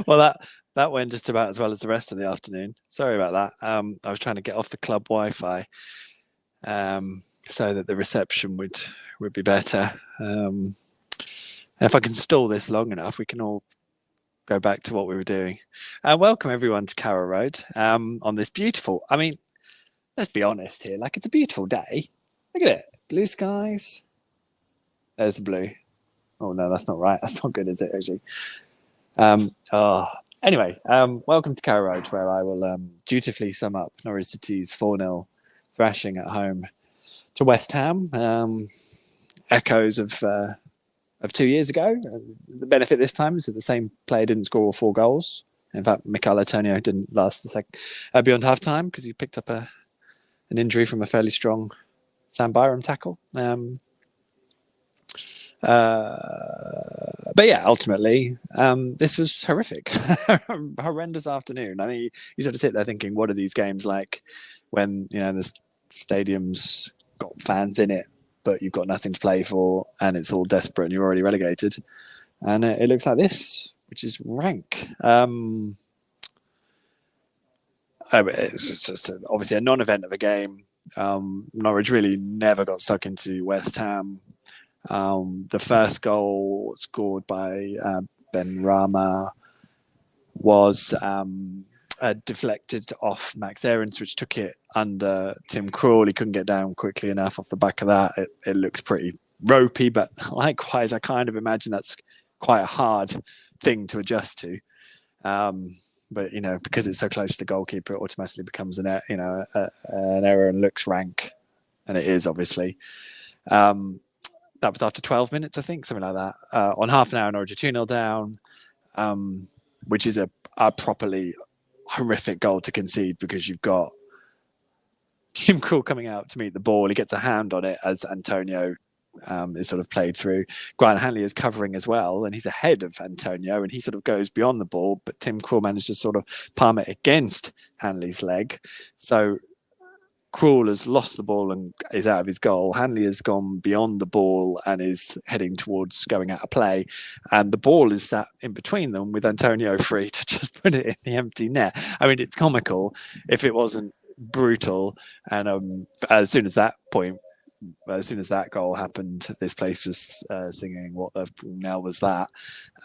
Well, that went just about as well as the rest of the afternoon. Sorry about that. I was trying to get off the club Wi-Fi so that the reception would be better. If I can stall this long enough, we can all go back to what we were doing. Welcome everyone to Carrow Road on this beautiful. I mean, let's be honest here. Like it's a beautiful day. Look at it, blue skies. There's the blue. Oh no, that's not right. That's not good, is it? Actually. Oh, anyway, welcome to Carrow Road, where I will dutifully sum up Norwich City's 4-0 thrashing at home to West Ham. Echoes of 2 years ago. The benefit this time is that the same player didn't score all 4 goals. In fact, Michael Antonio didn't last beyond half time because he picked up an injury from a fairly strong Sam Byram tackle. But yeah, ultimately, this was horrific, horrendous afternoon. I mean, you sort of sit there thinking, what are these games like when the stadium's got fans in it, but you've got nothing to play for, and it's all desperate, and you're already relegated. And it looks like this, which is rank. It's just obviously a non-event of a game. Norwich really never got stuck into West Ham. The first goal scored by Ben Rama was deflected off Max Aarons, which took it under Tim Krul. He couldn't get down quickly enough off the back of that. It looks pretty ropey, but likewise, I kind of imagine that's quite a hard thing to adjust to. But because it's so close to the goalkeeper, it automatically becomes an error and looks rank, and it is obviously. That was after 12 minutes, I think, something like that. On half an hour, Norwich are 2-0 down, which is a properly horrific goal to concede because you've got Tim Krul coming out to meet the ball. He gets a hand on it as Antonio is sort of played through. Grant Hanley is covering as well, and he's ahead of Antonio, and he sort of goes beyond the ball, but Tim Krul managed to sort of palm it against Hanley's leg. So Krul has lost the ball and is out of his goal. Hanley has gone beyond the ball and is heading towards going out of play. And the ball is sat in between them with Antonio free to just put it in the empty net. I mean, it's comical if it wasn't brutal. And as soon as that goal happened, this place was singing, "What the hell was that?"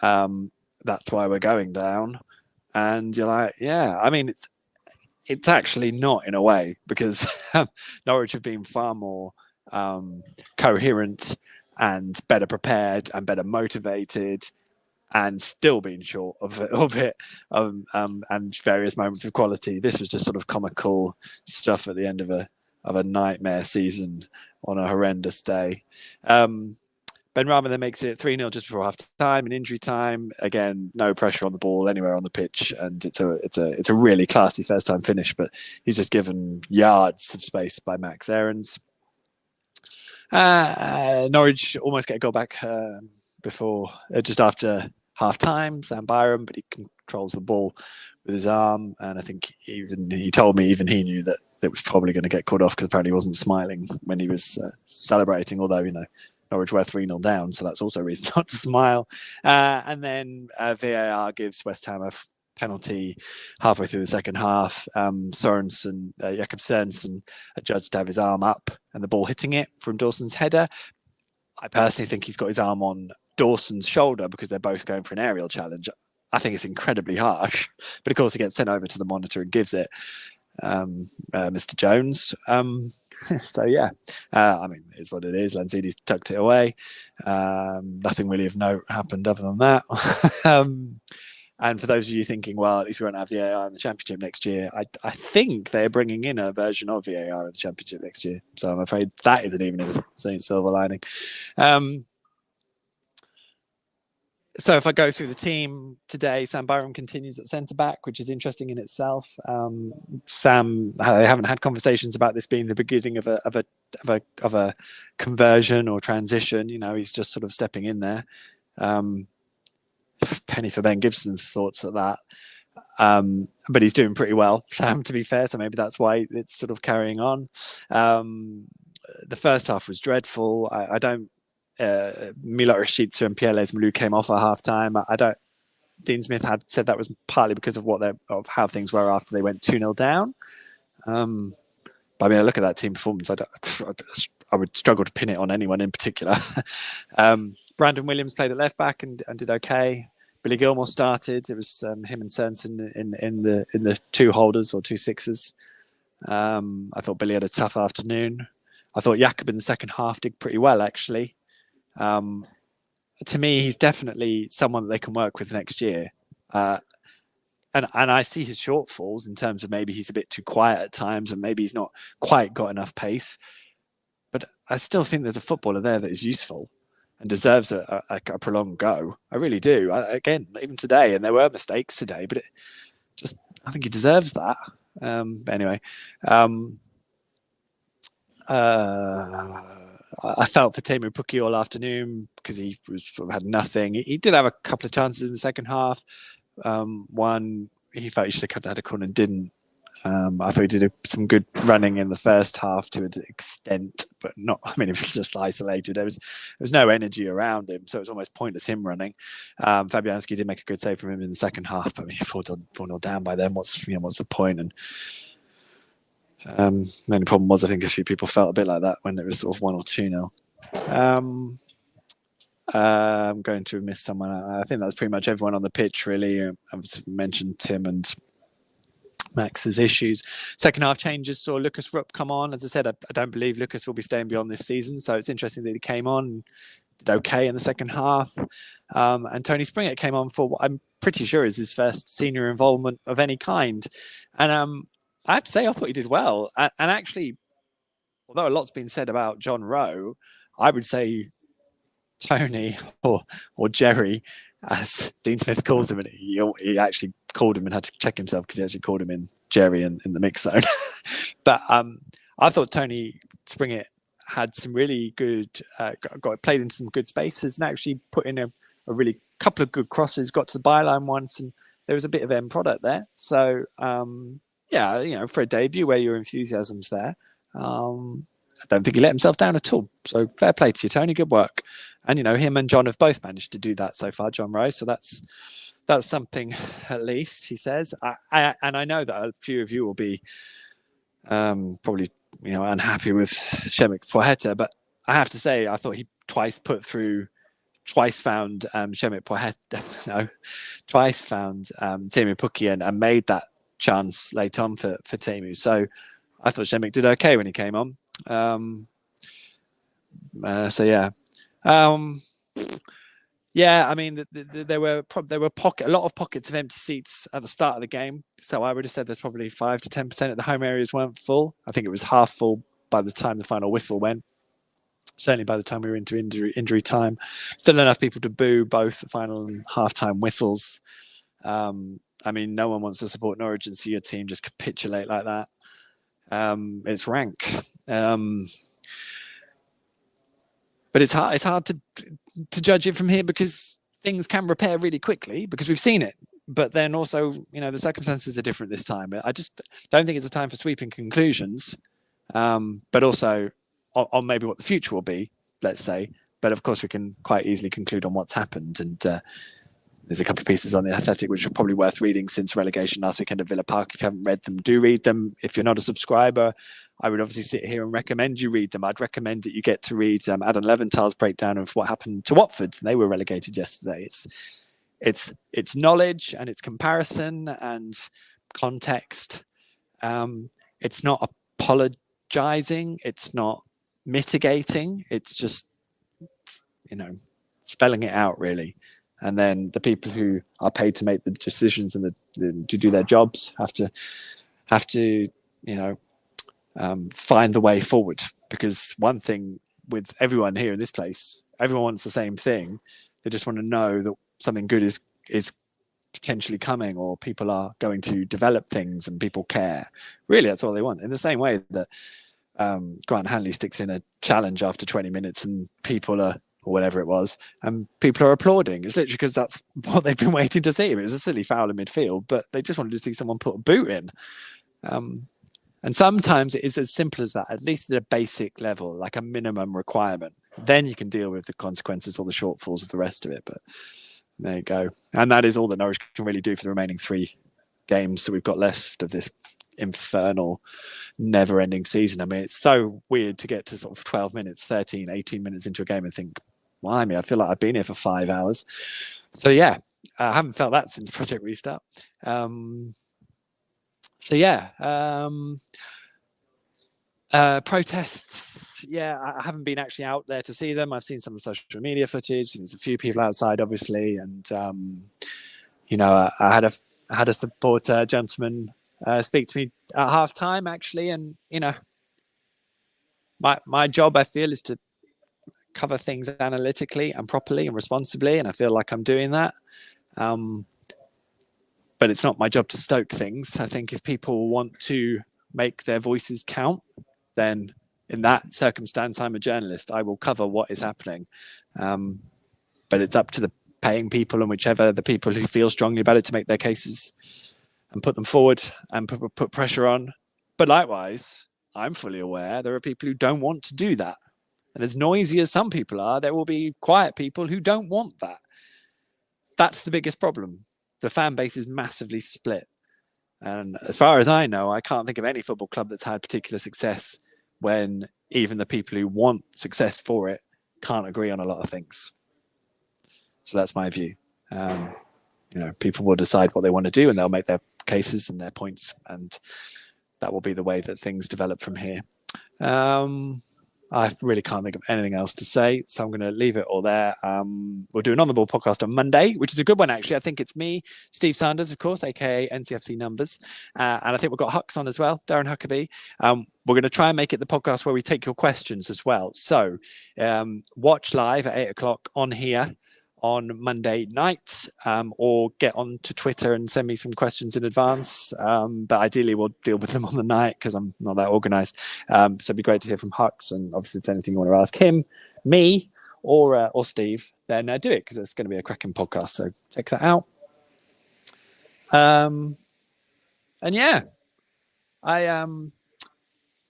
That's why we're going down. And you're like, yeah, I mean, it's actually not in a way because Norwich have been far more coherent and better prepared and better motivated and still been short of it and various moments of quality. This was just sort of comical stuff at the end of a nightmare season on a horrendous day. Ben Rama then makes it 3-0 just before half time. In injury time, again, no pressure on the ball anywhere on the pitch, and it's a really classy first time finish. But he's just given yards of space by Max Aarons. Norwich almost get a goal back before just after half time. Sam Byram, but he controls the ball with his arm, and I think he told me he knew that it was probably going to get cut off because apparently he wasn't smiling when he was celebrating. Although Norwich were 3-0 down, so that's also a reason not to smile. And then VAR gives West Ham a penalty halfway through the second half. Jakob Sørensen judged to have his arm up and the ball hitting it from Dawson's header. I personally think he's got his arm on Dawson's shoulder because they're both going for an aerial challenge. I think it's incredibly harsh, but of course he gets sent over to the monitor and gives it Mr. Jones. So yeah, I mean, it's what it is. Lanzini's tucked it away. Nothing really of note happened other than that. And for those of you thinking, well, at least we won't have VAR in the Championship next year, I think they're bringing in a version of VAR in the Championship next year. So I'm afraid that isn't even a silver lining. So if I go through the team today, Sam Byram continues at centre-back, which is interesting in itself. Sam, they haven't had conversations about this being the beginning of a conversion or transition. He's just sort of stepping in there. Penny for Ben Gibson's thoughts at that. But he's doing pretty well, Sam, to be fair, so maybe that's why it's sort of carrying on. The first half was dreadful. I don't Milot Rashica and Pierre Lesmelou came off at half time. I don't Dean Smith had said that was partly because of how things were after they went 2-0 down. But I mean, I look at that team performance, I would struggle to pin it on anyone in particular. Brandon Williams played at left back and did okay. Billy Gilmore started. It was him and Sørensen in the two holders or two sixes. I thought Billy had a tough afternoon. I thought Jakob in the second half did pretty well, actually. To me, he's definitely someone that they can work with next year. And I see his shortfalls in terms of maybe he's a bit too quiet at times and maybe he's not quite got enough pace. But I still think there's a footballer there that is useful and deserves a prolonged go. I really do. Again, even today, and there were mistakes today, but I think he deserves that. But anyway, I felt for Teemu Pukki all afternoon because he had nothing. He did have a couple of chances in the second half. One, he felt he should have had a corner and didn't. I thought he did some good running in the first half to an extent, but not. I mean, it was just isolated. There was no energy around him, so it was almost pointless him running. Fabianski did make a good save from him in the second half, but I mean, 4-0 down by then. What's the point? And the only problem was, I think a few people felt a bit like that when it was sort of 1 or 2-0. I'm going to miss someone. I think that's pretty much everyone on the pitch, really. I've mentioned Tim and Max's issues. Second half changes saw Lucas Rupp come on. As I said, I don't believe Lucas will be staying beyond this season, so it's interesting that he came on and did okay in the second half. And Tony Springett came on for what I'm pretty sure is his first senior involvement of any kind. And I have to say, I thought he did well. And actually, although a lot's been said about John Rowe, I would say Tony or Jerry, as Dean Smith calls him, and he actually called him and had to check himself because he actually called him in Jerry in the mix zone. But I thought Tony Springett had some really good, played into some good spaces and actually put in a really couple of good crosses, got to the byline once, and there was a bit of end product there. So yeah, for a debut where your enthusiasm's there, I don't think he let himself down at all. So fair play to you, Tony. Good work. And him and John have both managed to do that so far, John Rowe. So that's something, at least, he says. And I know that a few of you will be probably unhappy with Šemek Poheta, but I have to say I thought he twice found Šemek Poheta, twice found Teemu Pukki and made that chance late on for Teemu. So I thought Šemek did okay when he came on. So yeah. Yeah, I mean, there were a lot of pockets of empty seats at the start of the game. So I would have said there's probably 5 to 10% of the home areas weren't full. I think it was half full by the time the final whistle went. Certainly by the time we were into injury time. Still enough people to boo both the final and halftime whistles. I mean, no one wants to support Norwich and see your team just capitulate like that. It's rank. But it's hard to judge it from here because things can repair really quickly because we've seen it. But then also, the circumstances are different this time. I just don't think it's a time for sweeping conclusions. But also on maybe what the future will be, let's say. But of course, we can quite easily conclude on what's happened. And there's a couple of pieces on The Athletic which are probably worth reading since relegation last weekend at Villa Park. If you haven't read them, do read them. If you're not a subscriber, I would obviously sit here and recommend you read them. I'd recommend that you get to read Adam Leventhal's breakdown of what happened to Watford. They were relegated yesterday. It's knowledge and it's comparison and context. It's not apologizing. It's not mitigating. It's just, spelling it out, really. And then the people who are paid to make the decisions and to do their jobs have to find the way forward. Because one thing with everyone here in this place, everyone wants the same thing. They just want to know that something good is potentially coming, or people are going to develop things and people care. Really, that's all they want. In the same way that Grant Hanley sticks in a challenge after 20 minutes and people are, or whatever it was, and people are applauding. It's literally because that's what they've been waiting to see. It was a silly foul in midfield, but they just wanted to see someone put a boot in. And sometimes it is as simple as that, at least at a basic level, like a minimum requirement. Then you can deal with the consequences or the shortfalls of the rest of it. But There you go. And that is all that Norwich can really do for the remaining 3 games that we've got left of this infernal, never-ending season. I mean, it's so weird to get to sort of 12 minutes, 13, 18 minutes into a game and think, why me? I feel like I've been here for 5 hours. So, yeah, I haven't felt that since Project Restart. Protests, I haven't been actually out there to see them. I've seen some of the social media footage. There's a few people outside, obviously, and I had a supporter gentleman speak to me at half time, actually, and my job, I feel, is to cover things analytically and properly and responsibly, and I feel like I'm doing that. But it's not my job to stoke things. I think if people want to make their voices count, then in that circumstance, I'm a journalist. I will cover what is happening. But it's up to the paying people and whichever the people who feel strongly about it to make their cases and put them forward and put pressure on. But likewise, I'm fully aware there are people who don't want to do that. And as noisy as some people are, there will be quiet people who don't want that. That's the biggest problem. The fan base is massively split. And as far as I know, I can't think of any football club that's had particular success when even the people who want success for it can't agree on a lot of things. So that's my view. People will decide what they want to do and they'll make their cases and their points, and that will be the way that things develop from here. I really can't think of anything else to say, so I'm going to leave it all there. We'll do an On The Ball podcast on Monday, which is a good one, actually. I think it's me, Steve Sanders, of course, aka NCFC Numbers, and I think we've got Hux on as well, Darren Huckabee. We're going to try and make it the podcast where we take your questions as well. So watch live at 8 o'clock on here on Monday night, or get on to Twitter and send me some questions in advance. But ideally, we'll deal with them on the night because I'm not that organised. So it'd be great to hear from Hux. And obviously, if there's anything you want to ask him, me, or Steve, then do it because it's going to be a cracking podcast. So check that out. And yeah,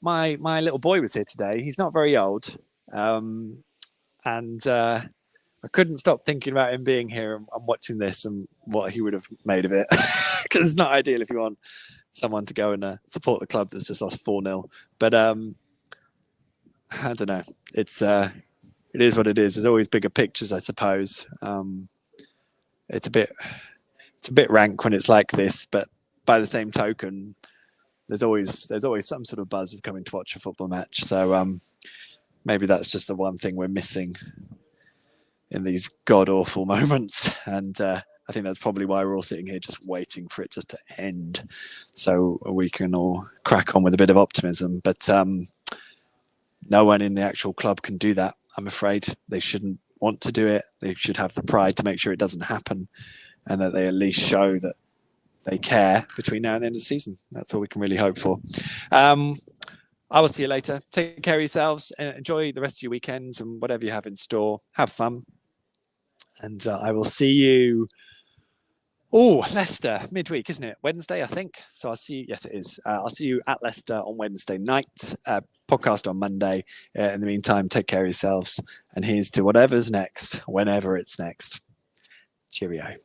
my little boy was here today. He's not very old, and I couldn't stop thinking about him being here and watching this and what he would have made of it. Because it's not ideal if you want someone to go and support the club that's just lost 4-0. But I don't know. It is what it is. There's always bigger pictures, I suppose. It's a bit rank when it's like this, but by the same token, there's always some sort of buzz of coming to watch a football match. So maybe that's just the one thing we're missing in these god-awful moments. And I think that's probably why we're all sitting here just waiting for it just to end so we can all crack on with a bit of optimism. But no one in the actual club can do that, I'm afraid. They shouldn't want to do it. They should have the pride to make sure it doesn't happen and that they at least show that they care between now and the end of the season. That's all we can really hope for. I will see you later. Take care of yourselves. Enjoy the rest of your weekends and whatever you have in store. Have fun. And I will see you. Oh, Leicester midweek, isn't it? Wednesday, I think. So I'll see you. Yes, it is. I'll see you at Leicester on Wednesday night. Podcast on Monday. In the meantime, take care of yourselves. And here's to whatever's next, whenever it's next. Cheerio.